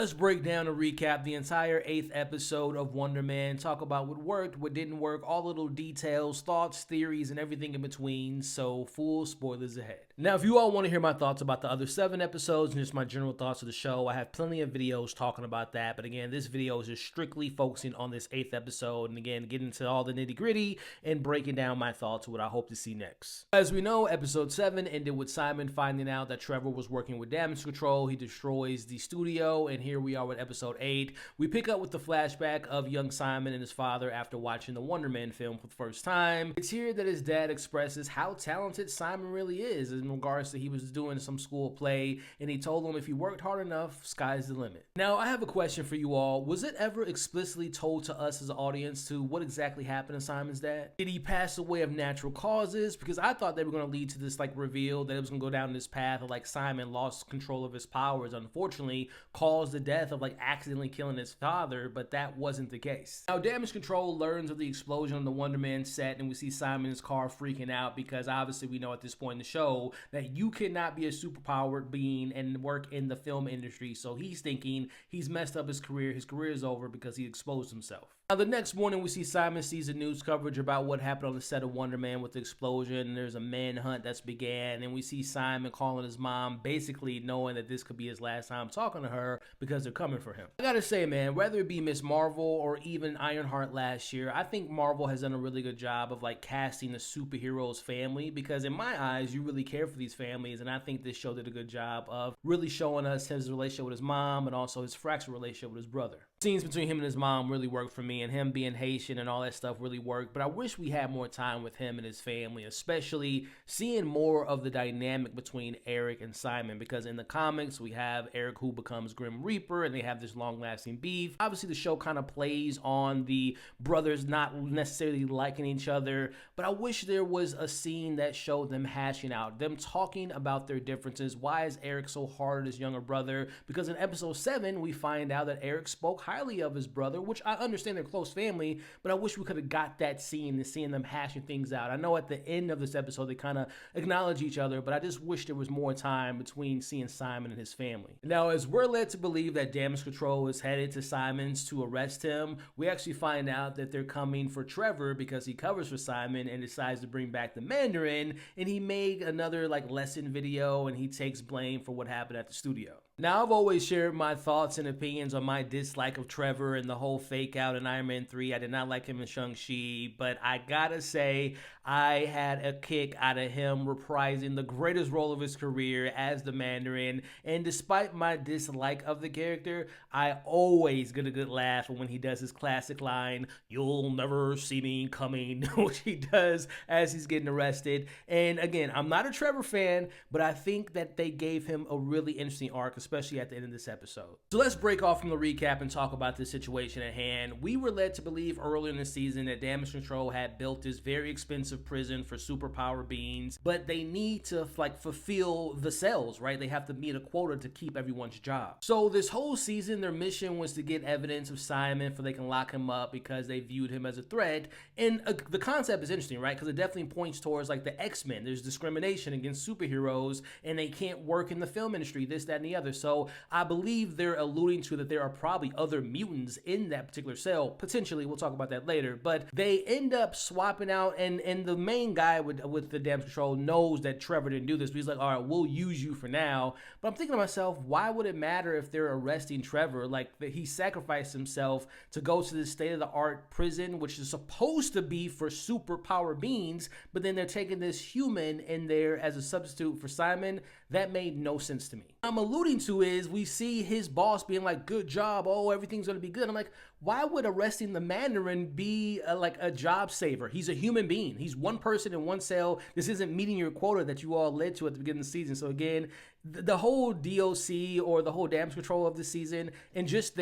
Let's break down and recap the entire 8th episode of Wonder Man, talk about what worked, what didn't work, all the little details, thoughts, theories, and everything in between, so full spoilers ahead. Now, if you all want to hear my thoughts about the other 7 episodes and just my general thoughts of the show, I have plenty of videos talking about that, but again, this video is just strictly focusing on this 8th episode, and again, getting into all the nitty-gritty and breaking down my thoughts of what I hope to see next. As we know, episode 7 ended with Simon finding out that Trevor was working with damage control. He destroys the studio, and here we are with episode 8. We pick up with the flashback of young Simon and his father after watching the Wonder Man film for the first time. It's here that his dad expresses how talented Simon really is in regards to he was doing some school play, and he told him if he worked hard enough, sky's the limit. Now, I have a question for you all. Was it ever explicitly told to us as an audience to what exactly happened to Simon's dad? Did he pass away of natural causes? Because I thought they were going to lead to this reveal that it was going to go down this path of Simon lost control of his powers, unfortunately caused the death of accidentally killing his father, but that wasn't the case. Now, damage control learns of the explosion on the Wonder Man set, and we see Simon's car freaking out because obviously we know at this point in the show that you cannot be a superpowered being and work in the film industry, so he's thinking he's messed up his career is over because he exposed himself. Now, the next morning, we see Simon sees the news coverage about what happened on the set of Wonder Man with the explosion, and there's a manhunt that's began, and we see Simon calling his mom, basically knowing that this could be his last time talking to her because they're coming for him. I gotta say, man, whether it be Miss Marvel or even Ironheart last year, I think Marvel has done a really good job of casting the superheroes family, because in my eyes, you really care for these families, and I think this show did a good job of really showing us his relationship with his mom and also his fractured relationship with his brother. Scenes between him and his mom really worked for me, and him being Haitian and all that stuff really worked, but I wish we had more time with him and his family, especially seeing more of the dynamic between Eric and Simon, because in the comics, we have Eric who becomes Grim Reaper, and they have this long-lasting beef. Obviously, the show kind of plays on the brothers not necessarily liking each other, but I wish there was a scene that showed them hashing out, them talking about their differences. Why is Eric so hard on his younger brother? Because in episode 7, we find out that Eric spoke highly of his brother, which I understand they're close family, but I wish we could have got that scene and seeing them hashing things out. I know at the end of this episode they kind of acknowledge each other, but I just wish there was more time between seeing Simon and his family. Now, as we're led to believe that damage control is headed to Simon's to arrest him, we actually find out that they're coming for Trevor because he covers for Simon and decides to bring back the Mandarin, and he made another lesson video, and he takes blame for what happened at the studio. Now, I've always shared my thoughts and opinions on my dislike of Trevor and the whole fake out in Iron Man 3. I did not like him in Shang-Chi, but I gotta say, I had a kick out of him reprising the greatest role of his career as the Mandarin, and despite my dislike of the character, I always get a good laugh when he does his classic line, "You'll never see me coming," which he does as he's getting arrested. And again, I'm not a Trevor fan, but I think that they gave him a really interesting arc, especially at the end of this episode. So let's break off from the recap and talk about the situation at hand. We were led to believe earlier in the season that Damage Control had built this very expensive prison for superpower beings, but they need to fulfill the cells, right? They have to meet a quota to keep everyone's job. So this whole season, their mission was to get evidence of Simon so they can lock him up because they viewed him as a threat. And the concept is interesting, right? Because it definitely points towards the X-Men. There's discrimination against superheroes, and they can't work in the film industry, this, that, and the other. So I believe they're alluding to that there are probably other mutants in that particular cell. Potentially, we'll talk about that later. But they end up swapping out, and the main guy with the damage control knows that Trevor didn't do this, but he's like, all right, we'll use you for now. But I'm thinking to myself, why would it matter if they're arresting Trevor? He sacrificed himself to go to this state-of-the-art prison, which is supposed to be for superpower beings, but then they're taking this human in there as a substitute for Simon. That made no sense to me. I'm alluding to is we see his boss being like, good job, oh, everything's gonna be good. I'm like, why would arresting the Mandarin be a job saver? He's a human being. He's one person in one cell. This isn't meeting your quota that you all led to at the beginning of the season. So again, the whole DOC or the whole damage control of the season, and just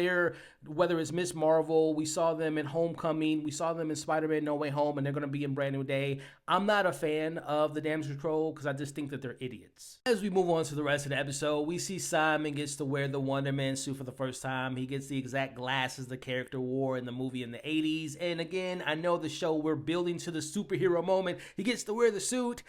whether it's Miss Marvel, we saw them in Homecoming, we saw them in Spider-Man No Way Home, and they're going to be in Brand New Day. I'm not a fan of the damage control because I just think that they're idiots. As we move on to the rest of the episode, we see Simon gets to wear the Wonder Man suit for the first time. He gets the exact glasses the character wore in the movie in the 80s. And again, I know the show, we're building to the superhero moment. He gets to wear the suit.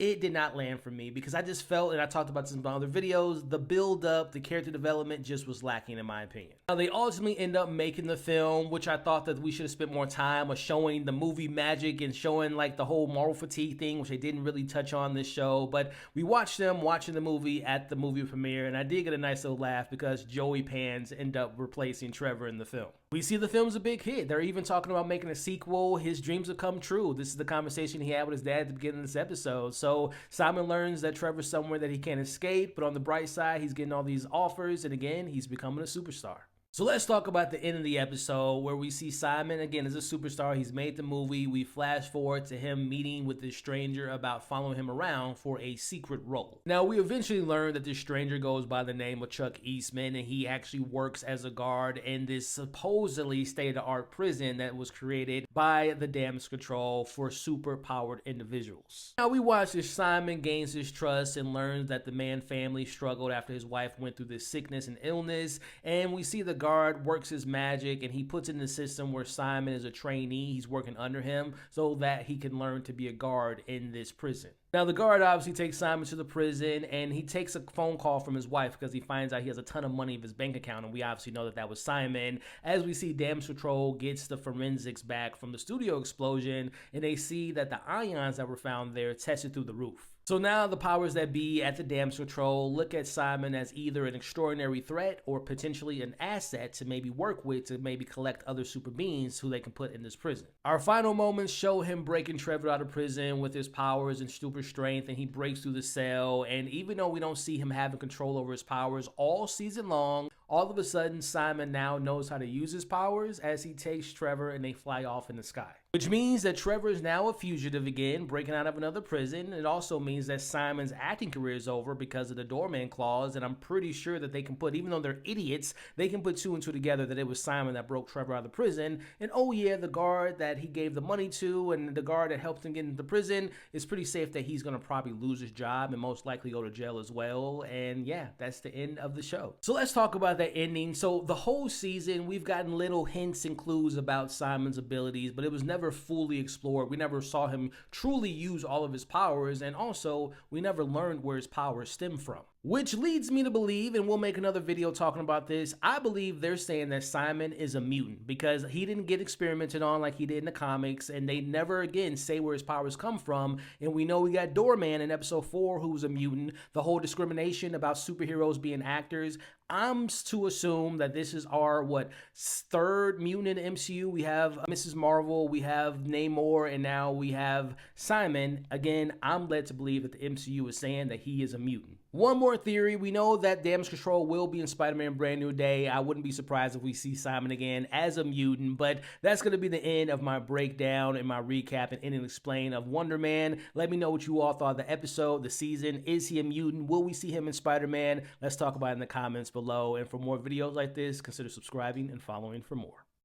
it did not land for me because I just felt, and I talked about this in other videos, the build up, the character development just was lacking in my opinion. Now they ultimately end up making the film, which I thought that we should have spent more time of showing the movie magic and showing like the whole moral fatigue thing, which they didn't really touch on this show, but we watched them watching the movie at the movie premiere, and I did get a nice little laugh because Joey Pants end up replacing Trevor in the film. We see the film's a big hit. They're even talking about making a sequel. His dreams have come true. This is the conversation he had with his dad at the beginning of this episode. So Simon learns that Trevor's somewhere that he can't escape, but on the bright side, he's getting all these offers, and again, he's becoming a superstar. So let's talk about the end of the episode where we see Simon again as a superstar. He's made the movie. We flash forward to him meeting with this stranger about following him around for a secret role. Now we eventually learn that this stranger goes by the name of Chuck Eastman, and he actually works as a guard in this supposedly state-of-the-art prison that was created by the Damage Control for super-powered individuals. Now we watch as Simon gains his trust and learns that the Mann family struggled after his wife went through this sickness and illness, and we see the guard works his magic and he puts in the system where Simon is a trainee. He's working under him so that he can learn to be a guard in this prison. Now the guard obviously takes Simon to the prison, and he takes a phone call from his wife because he finds out he has a ton of money in his bank account, and we obviously know that that was Simon. As we see, Damage Control gets the forensics back from the studio explosion, and they see that the ions that were found there tested through the roof. So now the powers that be at the Damage Control look at Simon as either an extraordinary threat or potentially an asset to maybe work with to maybe collect other super beings who they can put in this prison. Our final moments show him breaking Trevor out of prison with his powers and super strength, and he breaks through the cell, and even though we don't see him having control over his powers all season long, all of a sudden Simon now knows how to use his powers as he takes Trevor and they fly off in the sky. Which means that Trevor is now a fugitive again, breaking out of another prison. It also means that Simon's acting career is over because of the doorman clause, and I'm pretty sure that they can put, even though they're idiots, they can put two and two together that it was Simon that broke Trevor out of the prison. And oh yeah, the guard that he gave the money to and the guard that helped him get into prison, it's pretty safe that he's going to probably lose his job and most likely go to jail as well. And yeah, that's the end of the show. So let's talk about that ending. So the whole season, we've gotten little hints and clues about Simon's abilities, but it was never fully explored. We never saw him truly use all of his powers, and also we never learned where his powers stem from. Which leads me to believe, and we'll make another video talking about this, I believe they're saying that Simon is a mutant because he didn't get experimented on like he did in the comics, and they never again say where his powers come from. And we know we got Doorman in episode 4 who was a mutant. The whole discrimination about superheroes being actors, I'm to assume that this is our, third mutant in the MCU. We have Mrs. Marvel, we have Namor, and now we have Simon. Again, I'm led to believe that the MCU is saying that he is a mutant. One more theory, we know that Damage Control will be in Spider-Man Brand New Day. I wouldn't be surprised if we see Simon again as a mutant, but that's going to be the end of my breakdown and my recap and end and explain of Wonder Man. Let me know what you all thought of the episode, the season. Is he a mutant? Will we see him in Spider-Man? Let's talk about it in the comments below. And for more videos like this, consider subscribing and following for more.